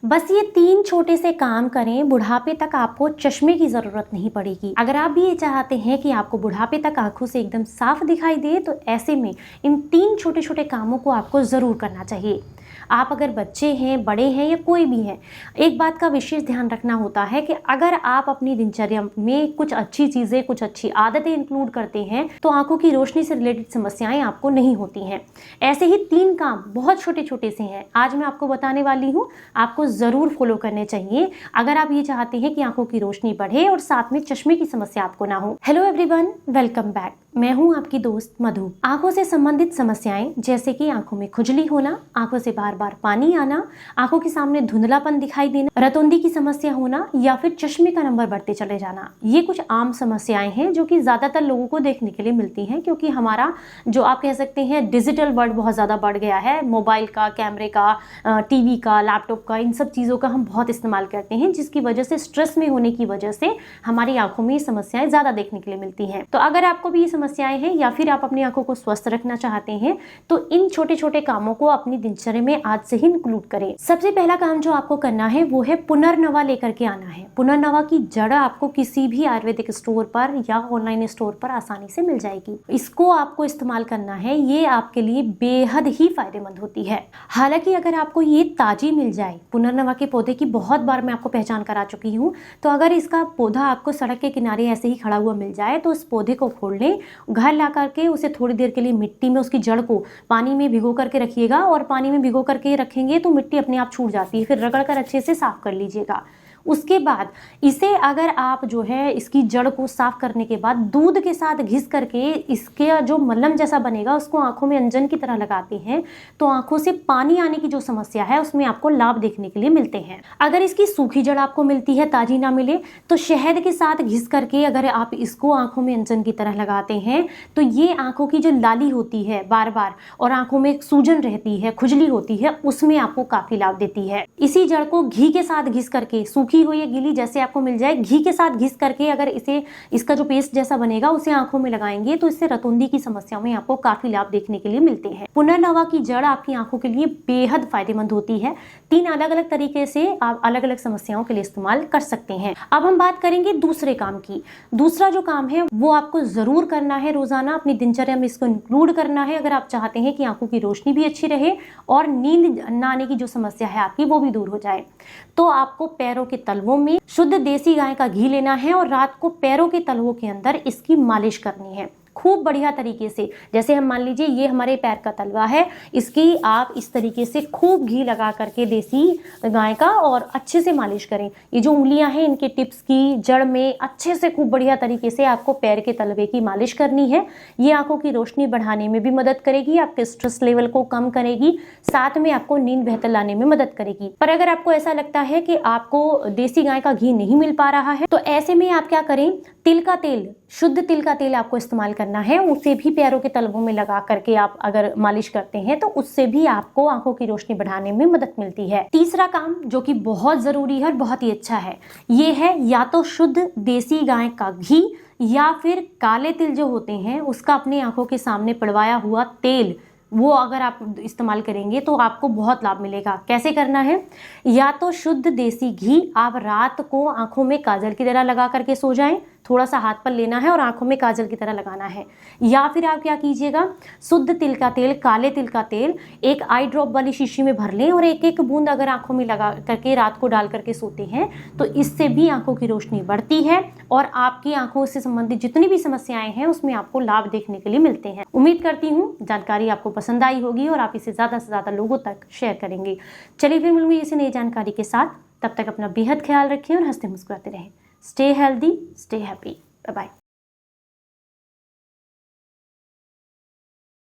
बस ये 3 छोटे से काम करें, बुढ़ापे तक आपको चश्मे की ज़रूरत नहीं पड़ेगी। अगर आप भी ये चाहते हैं कि आपको बुढ़ापे तक आंखों से एकदम साफ दिखाई दे, तो ऐसे में इन 3 छोटे छोटे कामों को आपको ज़रूर करना चाहिए। आप अगर बच्चे हैं, बड़े हैं या कोई भी है, एक बात का विशेष ध्यान रखना होता है कि अगर आप अपनी दिनचर्या में कुछ अच्छी चीज़ें, कुछ अच्छी आदतें इंक्लूड करते हैं, तो आंखों की रोशनी से रिलेटेड समस्याएं आपको नहीं होती हैं। ऐसे ही 3 काम बहुत छोटे छोटे से हैं, आज मैं आपको बताने वाली हूँ, आपको ज़रूर फॉलो करने चाहिए अगर आप ये चाहते हैं कि आंखों की रोशनी बढ़े और साथ में चश्मे की समस्या आपको ना हो। Hello everyone, welcome back. मैं हूं आपकी दोस्त मधु। आंखों से संबंधित समस्याएं जैसे कि आंखों में खुजली होना, आंखों से बार बार पानी आना, आंखों के सामने धुंधलापन दिखाई देना, रतौंधी की समस्या होना या फिर चश्मे का नंबर बढ़ते चले जाना, ये कुछ आम समस्याएं हैं जो कि ज्यादातर लोगों को देखने के लिए मिलती हैं, क्योंकि हमारा जो आप कह सकते हैं डिजिटल वर्ल्ड बहुत ज्यादा बढ़ गया है। मोबाइल का, कैमरे का, टीवी का, लैपटॉप का, इन सब चीजों का हम बहुत इस्तेमाल करते हैं, जिसकी वजह से स्ट्रेस में होने की वजह से हमारी आंखों में ये समस्याएं ज्यादा देखने के लिए मिलती हैं। तो अगर आपको भी ये समस्याएं हैं या फिर आप अपनी आंखों को स्वस्थ रखना चाहते हैं, तो इन छोटे छोटे कामों को अपनी दिनचर्या में आज से ही इंक्लूड करें। सबसे पहला काम जो आपको करना है वो है पुनर्नवा लेकर के आना है। पुनर्नवा की जड़ आपको किसी भी आयुर्वेदिक स्टोर पर या ऑनलाइन स्टोर पर आसानी से मिल जाएगी। इसको आपको इस्तेमाल करना है, ये आपके लिए बेहद ही फायदेमंद होती है। हालांकि अगर आपको ये ताजी मिल जाए, पुनर्नवा के पौधे की बहुत बार मैं आपको पहचान करा चुकी हूँ, तो अगर इसका पौधा आपको सड़क के किनारे ऐसे ही खड़ा हुआ मिल जाए, तो उस पौधे को खोल लें, घर ला करके उसे थोड़ी देर के लिए मिट्टी में, उसकी जड़ को पानी में भिगो करके रखिएगा। और पानी में भिगो करके रखेंगे तो मिट्टी अपने आप छूट जाती है, फिर रगड़ कर अच्छे से साफ कर लीजिएगा। उसके बाद इसे अगर आप जो है इसकी जड़ को साफ करने के बाद दूध के साथ घिस करके इसके जो मलहम जैसा बनेगा उसको आंखों में अंजन की तरह लगाते हैं, तो आंखों से पानी आने की जो समस्या है उसमें आपको लाभ देखने के लिए मिलते हैं। अगर इसकी सूखी जड़ आपको मिलती है, ताजी ना मिले, तो शहद के साथ घिस करके अगर आप इसको आंखों में अंजन की तरह लगाते हैं, तो ये आंखों की जो लाली होती है बार बार और आंखों में एक सूजन रहती है, खुजली होती है, उसमें आपको काफी लाभ देती है। इसी जड़ को घी के साथ घिस करके, सूखी हो या गीली जैसे आपको मिल जाए, घी के साथ घिस करके अगर इसका जो पेस्ट जैसा बनेगा उसे आंखों में लगाएंगे, तो इससे रतौंधी की समस्या में आपको काफी लाभ देखने के लिए मिलते हैं। पुनर्नवा की जड़ आपकी आंखों के लिए बेहद फायदेमंद होती है। 3 अलग अलग तरीके से आप अलग अलग समस्याओं के लिए इस्तेमाल कर सकते हैं। अब हम बात करेंगे दूसरे काम की। दूसरा जो काम है वो आपको जरूर करना है, रोजाना अपनी दिनचर्या में इसको इंक्लूड करना है, अगर आप चाहते हैं कि आंखों की रोशनी भी अच्छी रहे और नींद न आने की जो समस्या है आपकी वो भी दूर हो जाए। तो आपको पैरों के तलवों में शुद्ध देसी गाय का घी लेना है और रात को पैरों के तलवों के अंदर इसकी मालिश करनी है खूब बढ़िया तरीके से। जैसे हम मान लीजिए ये हमारे पैर का तलवा है, इसकी आप इस तरीके से खूब घी लगा करके देसी गाय का और अच्छे से मालिश करें। ये जो उंगलियां हैं इनके टिप्स की जड़ में अच्छे से खूब बढ़िया तरीके से आपको पैर के तलवे की मालिश करनी है। ये आंखों की रोशनी बढ़ाने में भी मदद करेगी, आपके स्ट्रेस लेवल को कम करेगी, साथ में आपको नींद बेहतर लाने में मदद करेगी। पर अगर आपको ऐसा लगता है कि आपको देसी गाय का घी नहीं मिल पा रहा है, तो ऐसे में आप क्या करें, तिल का तेल, शुद्ध तिल का तेल आपको इस्तेमाल करना है। उसे भी पैरों के तलवों में लगा करके आप अगर मालिश करते हैं तो उससे भी आपको आंखों की रोशनी बढ़ाने में मदद मिलती है। तीसरा काम जो कि बहुत जरूरी है और बहुत ही अच्छा है, ये है या तो शुद्ध देसी गाय का घी या फिर काले तिल जो होते हैं उसका अपनी आंखों के सामने पड़वाया हुआ तेल, वो अगर आप इस्तेमाल करेंगे तो आपको बहुत लाभ मिलेगा। कैसे करना है, या तो शुद्ध देसी घी आप रात को आंखों में काजल की तरह लगा करके सो जाएं, थोड़ा सा हाथ पर लेना है और आंखों में काजल की तरह लगाना है। या फिर आप क्या कीजिएगा, शुद्ध तिल का तेल, काले तिल का तेल एक आई ड्रॉप वाली शीशी में भर लें और एक एक बूंद अगर आंखों में लगा करके रात को डाल करके सोते हैं, तो इससे भी आंखों की रोशनी बढ़ती है और आपकी आंखों से संबंधित जितनी भी समस्याएं हैं उसमें आपको लाभ देखने के लिए मिलते हैं। उम्मीद करती हूँ जानकारी आपको पसंद आई होगी और आप इसे ज्यादा से ज्यादा लोगों तक शेयर करेंगे। चलिए फिर मिलूंगी इसी नई जानकारी के साथ, तब तक अपना बेहद ख्याल रखें और हंसते मुस्कुराते रहें। Stay healthy, stay happy, bye bye.